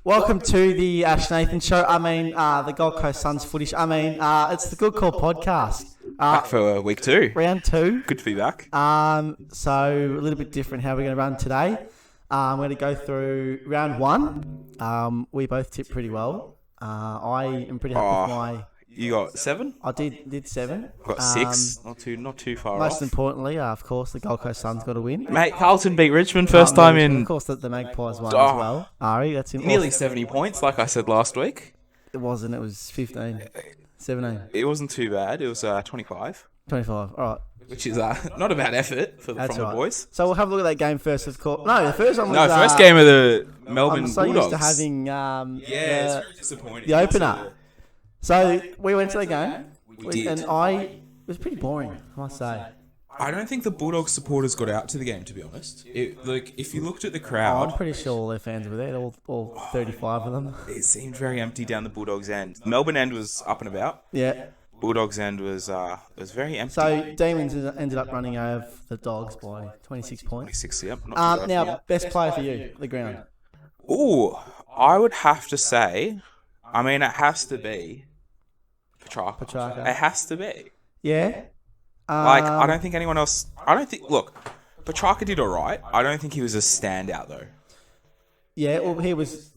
Welcome to the Ash Nathan Show. The Gold Coast Suns footage. It's the Good Call podcast. Back for week 2. Round 2. Good to be back. So a little bit different how we're going to run today. We're going to go through round 1. We both tipped pretty well. I am pretty happy with my... You got 7? I did 7. I got 6. Not too far off. Most importantly, of course, the Gold Coast Suns got a win. Mate, Carlton beat Richmond first time in... Of course, the Magpies won as well. Ari, that's him. Nearly 70 points, like I said last week. It wasn't. It was 15. 17. It wasn't too bad. It was 25. 25. All right. Which is not a bad effort from the boys. So we'll have a look at that game first, of course. No, the first one was... No, first game of the Melbourne I'm so Bulldogs. used to having it's very disappointing. the opener. So we went to the game. We did. And it was pretty boring, I must say. I don't think the Bulldogs supporters got out to the game, to be honest. If you looked at the crowd... I'm pretty sure all their fans were there, all 35 of them. It seemed very empty down the Bulldogs' end. Melbourne end was up and about. Yeah. Bulldogs' end was very empty. So Demons ended up running over the Dogs by 26 points. 26, yep. Now, best player for you, the ground. Ooh, I would have to say... it has to be... Petrarca. It has to be. Yeah. I don't think anyone else... Look, Petrarca did all right. I don't think he was a standout, though. Yeah, well, he was...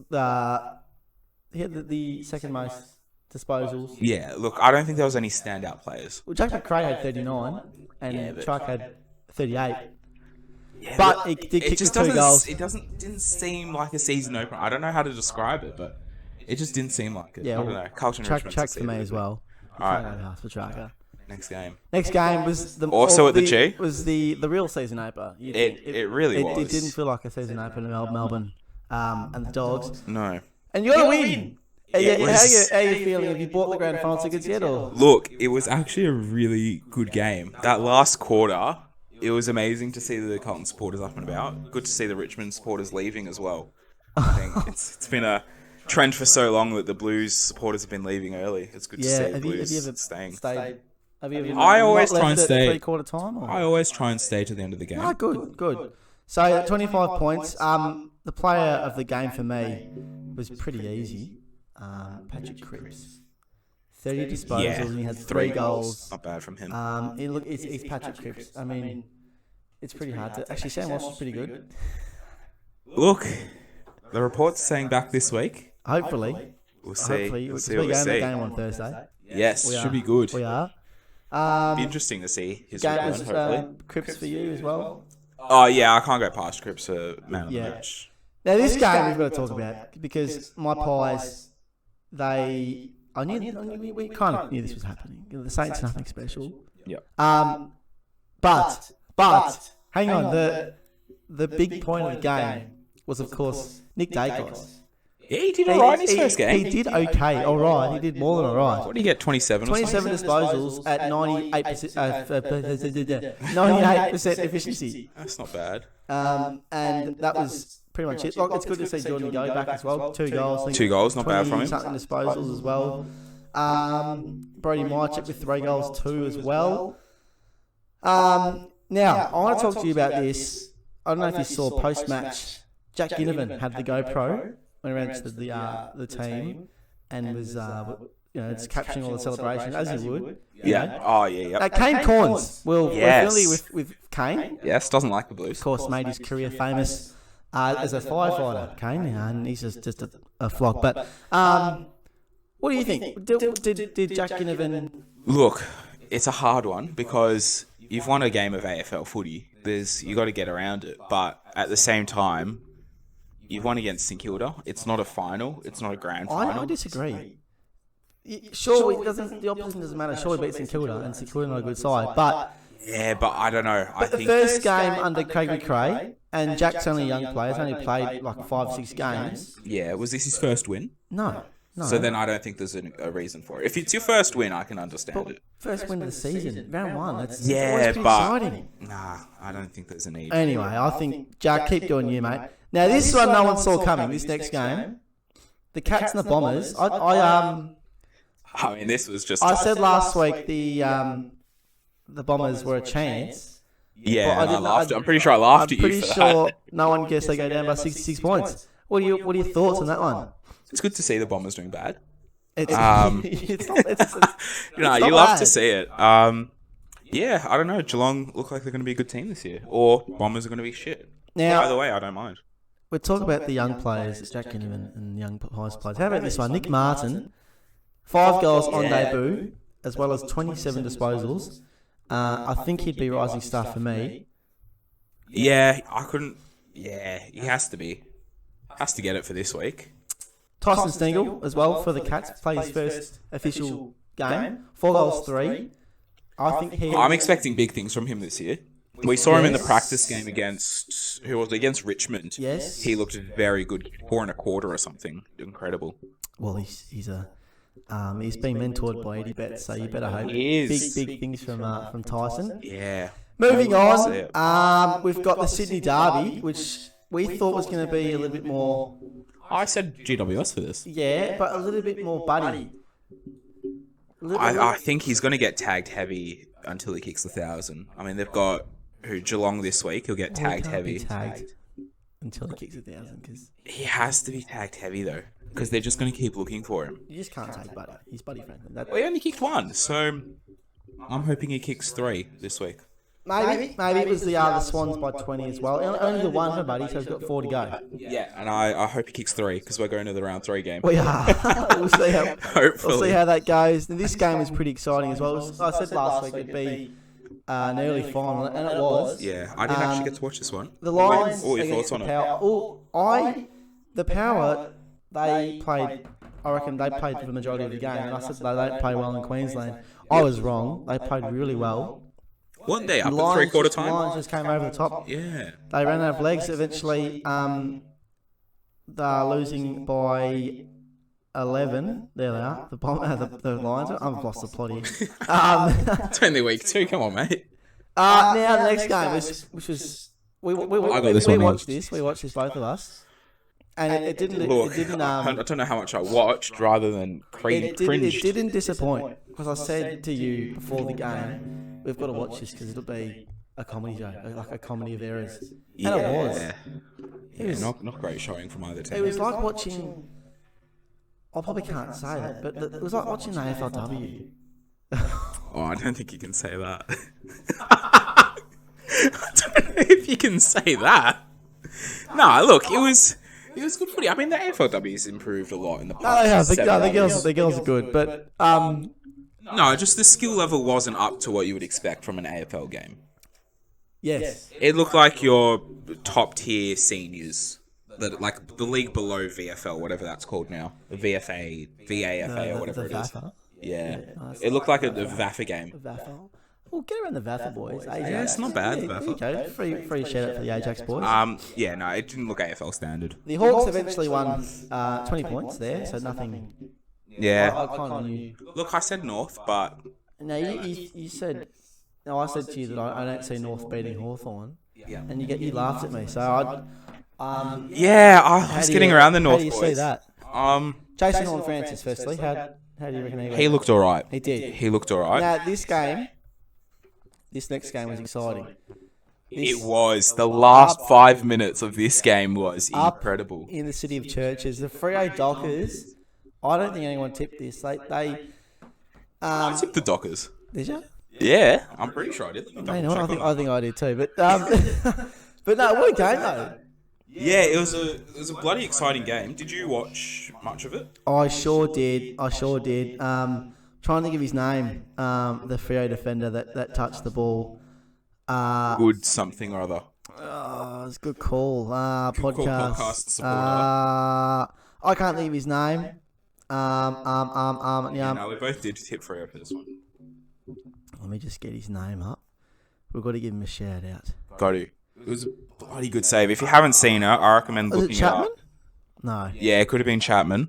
he had the second most disposals. Yeah, look, I don't think there was any standout players. Well, Jack McRae had 39, and Petrarca had 38. Yeah, but he did kick the 2 goals. It didn't seem like a season opener. I don't know how to describe it, but it just didn't seem like it. Yeah, I don't know. Carlton Richmond track for me as well. All right. Petrarca. Next game. Next game was the also at the G. Was the real season opener. It really was. It didn't feel like a season opener in Melbourne, and the Dogs. No. And you got to win. How are you feeling? Have you bought the grand final tickets yet? Or look, it was actually a really good game. That last quarter, it was amazing to see the Carlton supporters up and about. Good to see the Richmond supporters leaving as well. I think it's been a trend for so long that the Blues supporters have been leaving early. It's good to see the Blues staying. Have you ever I always try and stay. 3/4 time? Or? I always try and stay to the end of the game. Oh, good. So 25 points. The player of the game for me was pretty easy. Patrick Cripps. 30 disposals and he had 3 goals. Not bad from him. It's Patrick Cripps. It's pretty hard to... Actually, Sam Walsh is pretty good. Look, the report's saying back this week. Hopefully. We'll see. Hopefully. We'll see what we see. The game on Thursday. Yes, should be good. We are. Be interesting to see his game return, hopefully. Cripps for you as well? Oh, yeah, I can't go past Cripps for man of the match. Now, this game we've got to talk about because my Pies, we kind of knew this was happening. The Saints are nothing special. Yep. But hang on, the big point of the game was, of course, Nick Dacos. Yeah, he did all right in his first game. He did okay, all right. He did more than all right. What did he get, 27 or something? 27 disposals at 98% efficiency. That's not bad. And that was pretty much it. Like, it's good to see Jordan go back as well. 2 goals. 2 goals, not bad from him. Something disposals as well. Brody Mychek with 3 goals too as well. Now, I want to talk to you about this. I don't know if you saw post-match. Jack Ginnivan had the GoPro. Went around to the team and was just capturing all the celebrations as he would. Yeah. Oh yeah. Kane Corns. We're familiar with Kane. Yes, doesn't like the Blues. Of course, made his career famous as a firefighter. Kane, and he's just a flog. But what do you think? Did Jack Ginnivan? Look, it's a hard one because you've won a game of AFL footy. You got to get around it, but at the same time. You've won against St Kilda. It's not a final. It's not a grand final. I disagree. Sure, the opposition doesn't matter. Sure, we beat St Kilda, and St Kilda not a good side. But I don't know. I think the first game under Craig McRae, and Jack's only a young player. He's only played like 5 or 6 games. Yeah, was this his first win? No. So then I don't think there's a reason for it. If it's your first win, I can understand it. First win of the season, round 1. That's exciting. Nah, I don't think there's a need. Anyway, I think Jack, keep doing you, mate. Now, this one no one saw coming, this next game. The Cats and the Bombers. This was just... I said last week the Bombers were a chance. Yeah, I laughed. I'm pretty sure I laughed at you for that. I'm pretty sure no one guessed they go down by 66 points. What are your thoughts on that one? it's good to see the Bombers doing bad. It's, You know, you love to see it. Yeah, I don't know. Geelong look like they're going to be a good team this year, or Bombers are going to be shit. Now, Either way, I don't mind. we're talking about the young players, Jack Ginnivan and young highest players. How about this one? Nick Martin, 5 goals on debut, as well as 27 disposals. I think he'd be rising star for me. Yeah, I couldn't. Yeah, he has to be. Has to get it for this week. Tyson Stengel as well for the Cats. Play his first official game. 4 goals, 3. I think I'm expecting big things from him this year. We saw him in the practice game against against Richmond. Yes. He looked very good. 4 1/4 or something. Incredible. Well, he's been mentored by Eddie Betts, so you better hope He is. big things from Tyson. Yeah. Moving on, we've got the Sydney Derby, which we thought was going to be a little bit more. I said GWS for this. Yeah, but a little bit more buddy. I think he's going to get tagged heavy until he kicks 1,000. I mean, they've got Geelong this week. He'll get tagged heavy. Tagged until he kicks 1,000 because He has to be tagged heavy, though, because they're just going to keep looking for him. you just can't take Buddy. He's Buddy Franklin. Well, he only kicked 1, so I'm hoping he kicks 3 this week. Maybe it was the Swans by 20 as well. Only the one for Buddy, so he's got 4 to go. Yeah, and I hope he kicks 3 because we're going to the round 3 game. We are. We'll see Hopefully. how that goes. And this game is pretty exciting as well. I said last week it'd be an early final, and it was. Yeah, I didn't actually get to watch this one. The Lions What were your against thoughts on the it? Power. The Power, they played. I reckon they played for the majority of the game, and I said they don't play well in Queensland. I was wrong. They played really well. Weren't they up The at Lions 3/4 just- time? The Lions just came over the top. Yeah. They ran out of legs. Eventually, they're losing by 11. There they are. The Lions. I've lost the plot here. It's only week 2. Come on, mate. Now the next game, which was we watched this. We watched this, both of us, and it didn't. Look, It didn't. I don't know how much I watched rather than It cringed. didn't disappoint because I said to you before the game, we've got to watch this because it'll be a comedy show, like a comedy of errors. And it was. Yeah, not great showing from either team. It was like watching. I probably can't say that, but it was like watching the AFLW. Oh, I don't think you can say that. I don't know if you can say that. No, look, it was good footy. I mean, the AFLW's improved a lot in the past. The girls are good, but No, just the skill level wasn't up to what you would expect from an AFL game. yes. It looked like your top tier seniors, like the league below VFL, whatever that's called now, the VFA, VAFA, or whatever it is. VAFA. Yeah, it looked like a VAFA game. VAFA. Well, get around the VAFA boys. Ajax. Yeah, it's not bad, the VAFA. There you go. Free shout out for the Ajax boys. Yeah, no, it didn't look AFL standard. The Hawks eventually won 20 points there, so nothing. Yeah. I kind of knew. Look, I said North, but No, you said. No, I said to you that I don't see North beating Hawthorn, yeah, and you laughed at me. So I. Yeah, I was getting around the North How do you boys. see that? Jason Horn-Francis, firstly, how do you reckon he went? He looked alright. He did. He looked alright. Now this next game was exciting. It was. The last 5 minutes of this game was incredible. In the city of Churches, the Freo Dockers. I don't think anyone tipped this. I tipped the Dockers. Did you? Yeah, I'm pretty sure I did. I know. I think I did too. But but no, what a game though. Yeah, it was a bloody exciting game. Did you watch much of it? I sure did. Trying to give his name, the Freo defender that touched the ball. Good something or other. It's a good call. Podcast supporter. I can't think of his name. Yeah, no, we both did tip Freo for this one. Let me just get his name up. We've got to give him a shout out. Got to. It was a bloody good save. If you haven't seen it, I recommend Was it looking it up. Chapman? No. Yeah, it could have been Chapman.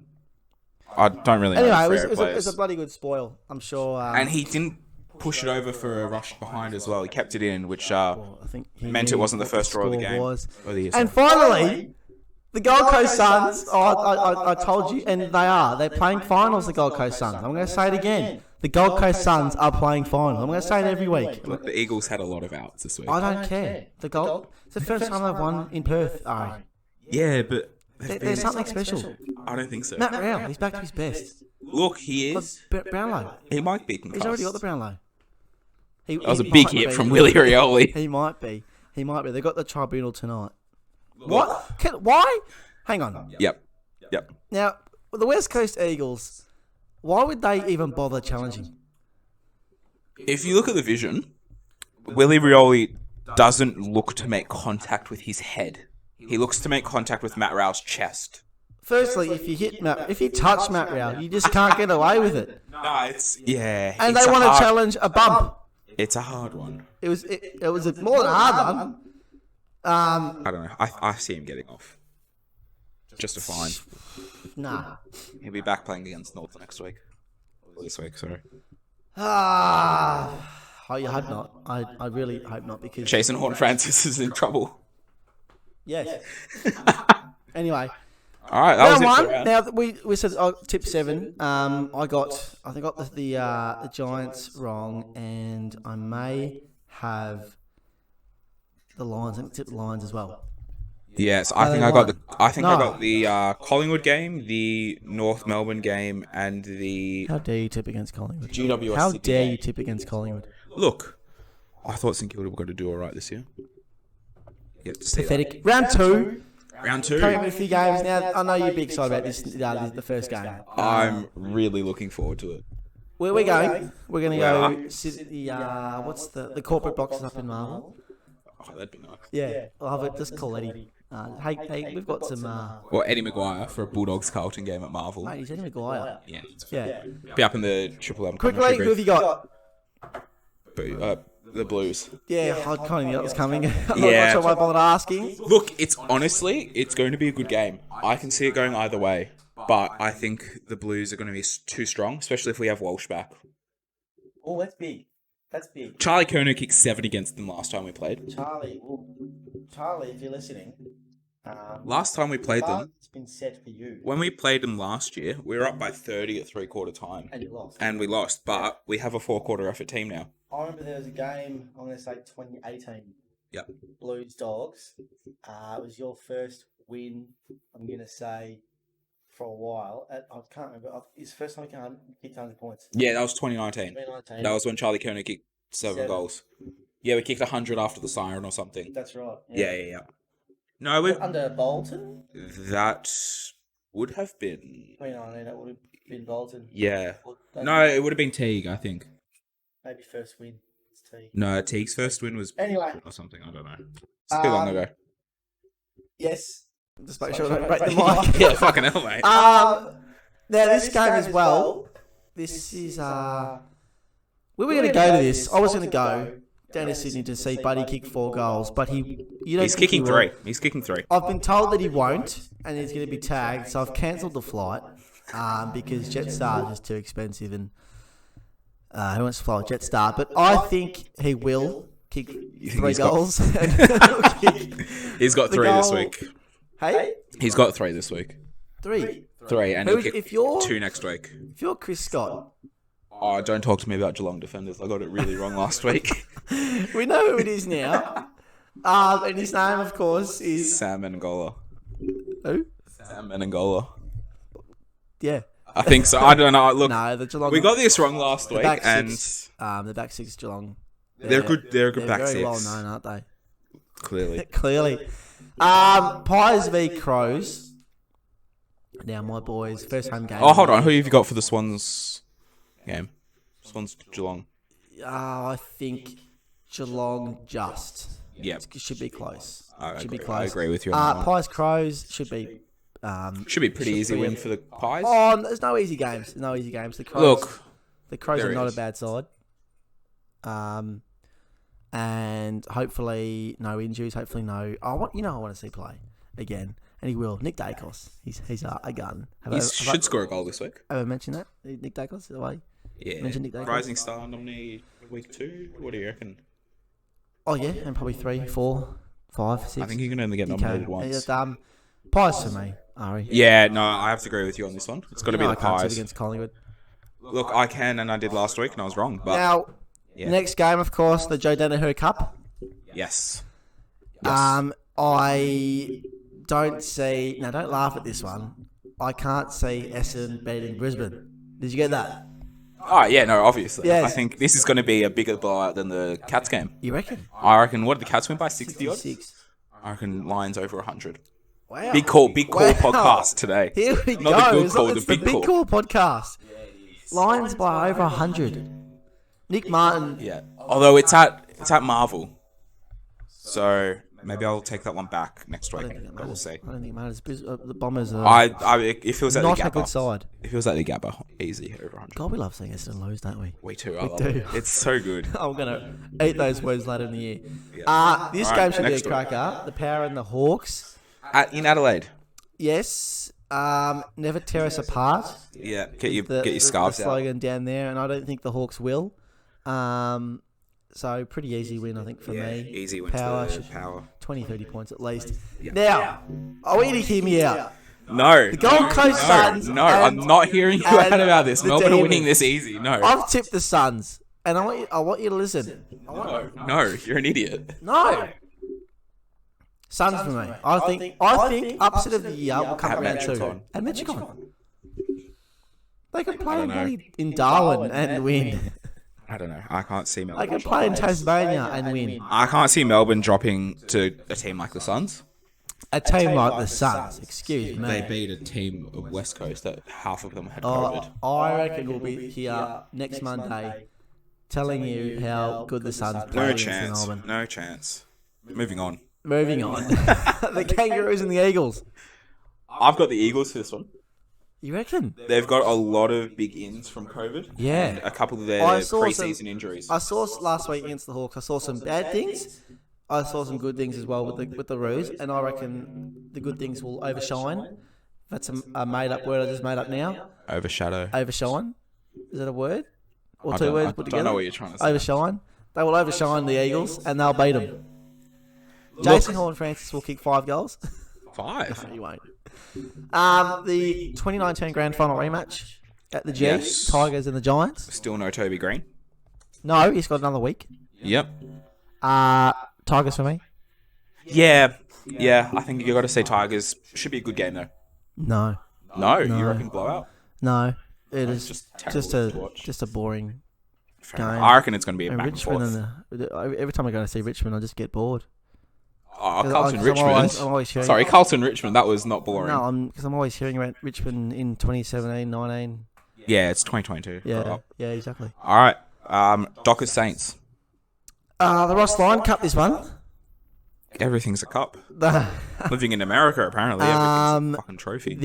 I don't really know. Anyway, the it Freo was a bloody good spoil. I'm sure. And he didn't push it over for a rush behind as well. He kept it in, which I think he meant knew it wasn't the what first draw of the score game. was. Or the year, And sorry. finally, the Gold Coast Suns. I told you, and they are. They're playing finals. The Gold Coast Suns. I'm going to say it again. The Gold Coast Suns are playing finals. I'm going to say it every week. Look, the Eagles had a lot of outs this week. I don't care. It's the first time they've won in Perth. Yeah, but There's something special. I don't think so. Matt Rowell, he's back to his best. Look, he is. Brownlow. He might be concussed. He's already got the Brownlow. That was a big hit from Willie Rioli. He might be. They've got the tribunal tonight. What? Why? Hang on. Yep. Now, the West Coast Eagles, why would they even bother challenging? If you look at the vision, Willie Rioli doesn't look to make contact with his head. He looks to make contact with Matt Rowell's chest. Firstly, if you touch Matt Rowell, you just can't get away with it. No, yeah. And they want to challenge a bump. It's a hard one. It was more than a hard one. I don't know. I see him getting off. Just a fine. Nah. He'll be back playing against North next week. Or this week, sorry. I hope not. I really hope not because Jason Horn-Francis is in trouble. Yes. Anyway. All right, that was round it. One. Now we said tip 7. I got the Giants wrong, and I may have the Lions. I think tip the Lions as well. Yes, I think I got the Collingwood game, the North Melbourne game, and the. How dare you tip against Collingwood? GWS. How dare you tip against Collingwood? Look, I thought St Kilda were going to do all right this year. Yeah, pathetic. Round 2. Round 2. Coming up in a few games now. I know you'd be excited about this. The first game. I'm really looking forward to it. Where we're going? We're going to go sit at the what's the corporate boxes up in Marvel. Oh, that'd be nice. Yeah, I'll have it. Just call Eddie. Hey, we've got some. Or Eddie Maguire for a Bulldogs Carlton game at Marvel. Mate, he's Eddie Maguire. Yeah. Yeah. Be up in the Triple M. Quickly, who have you got? The Blues. Yeah, I kind of knew that was coming. I'm not Yeah. sure why I bothered asking. Look, it's going to be a good game. I can see it going either way, but I think the Blues are going to be too strong, especially if we have Walsh back. Oh, that's big. That's big. Charlie Kerner kicked 7 against them last time we played. Charlie, if you're listening. Last time we played them, it's been set for you. when we played them last year, we were up by 30 at 3/4 time. And you lost. And we lost, but we have a 4/4 effort team now. I remember there was a game, I'm going to say 2018. Yep. Blues Dogs. It was your first win, I'm going to say, for a while. I can't remember. It's the first time you kicked 100 points. Yeah, that was 2019. 2019. That was when Charlie Kerner kicked 7 goals. Yeah, we kicked 100 after the siren or something. That's right. Yeah. No, under Bolton? That would have been... 2019, that would have been Bolton. Yeah. No, it would have been Teague, I think. Maybe first win. It's Teague. No, Teague's first win was... Anyway. Or something, I don't know. It's too long ago. Yes. Just make sure I don't break the mic. Yeah, fucking hell, mate. Now, this game as well, this is... we were going to go to this. I was going to go down to Sydney to see Buddy kick 4 goals, but he's kicking 3. He's kicking 3. I've been told that he won't, and he's going to be tagged, so I've cancelled the flight because Jetstar is just too expensive, and who wants to fly with Jetstar? But I think he will kick 3 goals. He's got 3 this week. Hey? He's got 3 this week. 3? 3, and he'll kick 2 next week. If you're Chris Scott... Oh, don't talk to me about Geelong defenders. I got it really wrong last week. We know who it is now. And his name, of course, is... Sam Menengola. Who? Sam Menengola. Yeah. I think so. I don't know. Look, no, the Geelong... we got this wrong last week, and... the back 6 Geelong. They're good. They're a good back 6. They're very well known, aren't they? Clearly. Clearly. Pies v Crows. Now, my boys, first home game. Oh, hold on. Who have you got for the Swans game? Swans Geelong. I think Geelong just. Yeah. It should be close. I agree with you on that one. Pies Crows should be. Should be a pretty easy win for the Pies. Oh, there's no easy games. The Crows. The Crows are not a bad side. And hopefully no injuries. Hopefully no. I want to see play again, and he will. Nick Dacos. He's a gun. He should score a goal this week. Have I mentioned that? Nick Dacos, the way. Yeah. Mentioned Nick Dacos. Rising Star nominee week 2. What do you reckon? Oh yeah, and probably 3, 4, 5, 6. I think he can only get nominated once. Pies for me, Ari. Yeah, no, I have to agree with you on this one. It's got to be the Pies. Against Collingwood. Look, I can, and I did last week, and I was wrong. But now, next game, of course, the Joe Danaher Cup. Yes. I don't see... Now, don't laugh at this one. I can't see Essendon beating Brisbane. Did you get that? Oh, yeah, no, obviously. Yes. I think this is going to be a bigger blowout than the Cats game. You reckon? I reckon, what did the Cats win by? 60 odd? 66. I reckon Lions over 100. Wow. Big call podcast today. Here we Not go. the good call, It's the big call. podcast. Lions by over 100. Nick Martin. Yeah. Although it's at Marvel. So maybe I'll take that one back next week. But we'll see. I don't think it matters. The Bombers are It feels like not the a Gabba. good side. It feels like the Gabba. Easy over 100. God, we love seeing Essendon lose, don't we? We too. I love it. It's so good. I'm going to eat those words later in the year. Yeah. This All game right, should be a next one. cracker. The Power and the Hawks. In Adelaide. Yes. Never tear us apart. Yeah. Get your scarves the out. slogan down there, and I don't think the Hawks will. So pretty easy win, I think, for me. Easy win Power to should Power. 20, 30 points at least. Yeah. Now, I want you to hear me out. No. The Gold Coast Suns. No, I'm not hearing you out about this. the Melbourne are winning Demons. this easy. No. I've tipped the Suns, and I want you to listen. No, you're an idiot. No. Suns for me. I think upset of the year will come At round 2. Metricon. And Metricon. They could play don't know. in Darwin and win. I don't know. I can't see They Melbourne. could play in Tasmania and win. I can't see Melbourne dropping to a team like the Suns. A team like the Suns, excuse me. They beat a team of West Coast that half of them had COVID. I reckon we'll be here next Monday telling you how good the Suns play No against chance. Melbourne. No chance. Moving on. Moving on. The Kangaroos and the Eagles. I've got the Eagles for this one. You reckon? They've got a lot of big ins from COVID. Yeah. And a couple of their I saw preseason some- injuries. I saw last week against the Hawks, I saw some bad things. I saw some good things as well with the Roos, and I reckon the good things will overshine. That's a made up word I just made up now. Overshadow. Overshine? Is that a word? Or I two don't- words I put don't together? know what you're trying to say. Overshine. They will overshine the Eagles, and they'll beat them. Jason Horne-Francis will kick 5 goals. 5. No, he won't. The 2019 Grand Final rematch at the G. Yes. Tigers and the Giants. Still no Toby Green. No, he's got another week. Yep. Tigers for me. Yeah. I think you got to say Tigers. Should be a good game though. No, No, you reckon blowout? no. It is just just terrible to a watch. just a boring. Fair enough. Game. I reckon it's going to be a And back and Richmond forth. every time I go to see Richmond, I just get bored. Oh, 'Cause Carlton I'm Richmond. always hearing. Sorry, Carlton Richmond. That was not boring. No, because I'm always hearing about Richmond in 2017, 19. Yeah, it's 2022. Yeah, yeah, exactly. All right. Dockers Saints. The Ross Lyon Cup this one. Everything's a cup. The Living in America, apparently, everything's a fucking trophy.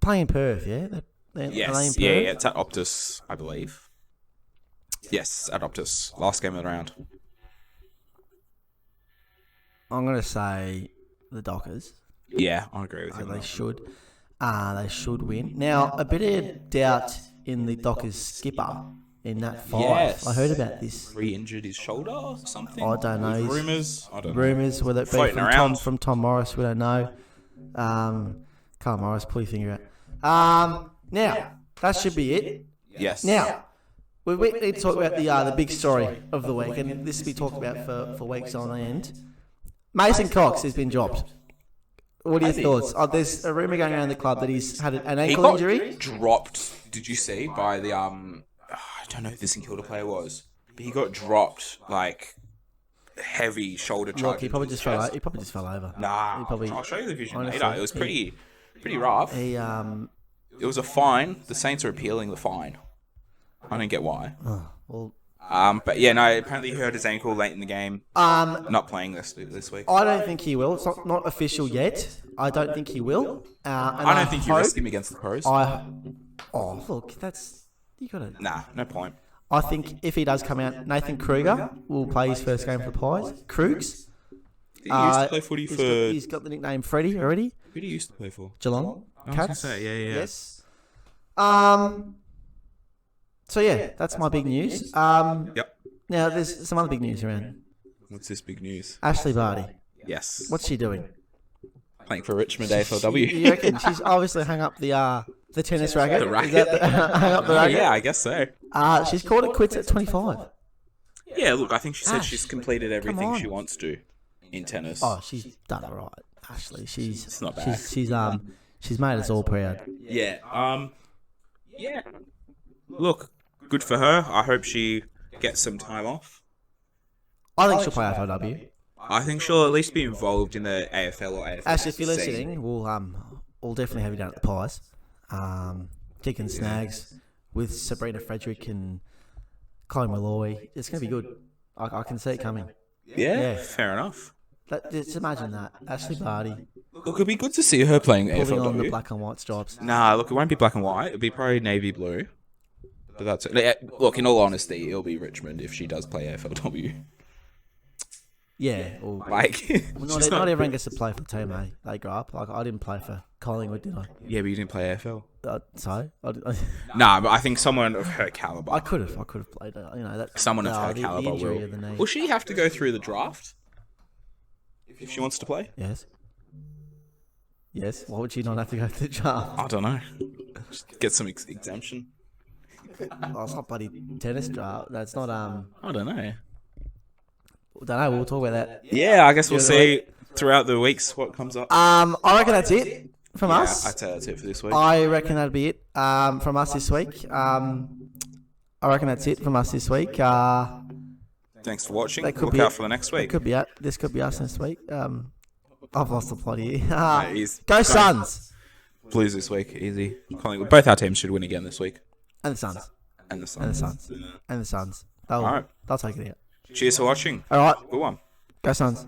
Playing Perth, yeah. They're Yes, playing Perth? yeah, it's at Optus, I believe. Yes, at Optus. Last game of the round. I'm gonna say the Dockers. Yeah, I agree with you. on They that. should. They should win. Now, a bit of doubt in the Dockers skipper in that 5. Yes. I heard about this. Re-injured his shoulder or something? I don't know. With rumours? I don't know. Rumours, whether it be Floating from around. Tom Morris, we don't know. Carl Morris, pull your finger out. Now, that should be it. Yes. Now, we need to talk about the big story of the week, and this will be talked about for weeks on end. Mason Cox has been dropped. What are your thoughts? There's a rumour going around the club that he's had an He ankle got injury. dropped, did you see, by the, I don't know who the St Kilda player was, but he got dropped, like, heavy shoulder charge. Look, he probably just fell over. Nah, He probably- I'll show you the vision honestly, later. It was pretty rough. He It was a fine. The Saints are appealing the fine. I don't get why. well, But yeah, no. Apparently, he hurt his ankle late in the game. Not playing this week. I don't think he will. It's not official yet. I don't think he will. And I don't think you hope- risk him against the Crows. Look, that's you gotta. Nah, no point. I think if he does come out, Nathan Kruger will play his first game for the Pies. Krugs. He used to play footy for. He's got the nickname Freddie already. Who did he used to play for? Geelong. I was gonna Cats. say, yeah. Yes. So yeah, that's my big news. Yep. Now there's some other big news around. What's this big news? Ashley Barty. Yes. What's she doing? Playing for Richmond You AFLW. reckon she's obviously hung up the tennis racket? The racket? Is that hung up the Oh, racket? yeah, I guess so. She's called it quits at 25. Yeah, look, I think she said Ash, she's completed everything on. she wants to in tennis. Oh, she's done all right. Ashley. She's It's not bad. She's made us all proud. Yeah. Yeah. Look, good for her. I hope she gets some time off. I think she'll play FLW. I think she'll at least be involved in the AFL or AFL. Ashley, if you're scene. listening, we'll definitely have you down at the Pies. Kicking snags with Sabrina Frederick and Chloe Malloy. It's going to be good. I can see it coming. Yeah, fair enough. Just imagine that. Ashley Barty Look, it'd be good to see her playing pulling on the AFLW. black and white stripes. Nah, look, it won't be black and white. It'll be probably navy blue. But that's it. Look, in all honesty, it'll be Richmond if she does play AFLW. Yeah. Well, Like, not everyone gets to play for the team, eh? They grow up. Like, I didn't play for Collingwood, did I? Yeah, but you didn't play AFL. So? Nah, but I think someone of her caliber. I could have played it. Someone of her the caliber injury will. of the knee. Will she have to go through the draft if she wants to play? Yes. Yes. Why would she not have to go to the draft? I don't know. Just get some exemption. It's not bloody tennis draft. That's not I don't know. Don't know. We'll talk about that. Yeah, I guess we'll see throughout the weeks what comes up. I reckon that's it from us. I'd say that's it for this week. I reckon that'd be it from us this week. I reckon that's it from us this week. Thanks for watching. That could Look be out it. for the next It week. could be it. This could be us next week. I've lost the plot here. Easy. Go Suns Blues this week, easy. Collingwood. Both our teams should win again this week. and the Suns And the and the Suns. Suns and the Suns. All right. They'll take it out. Cheers for watching. All right. Good one. Go Suns.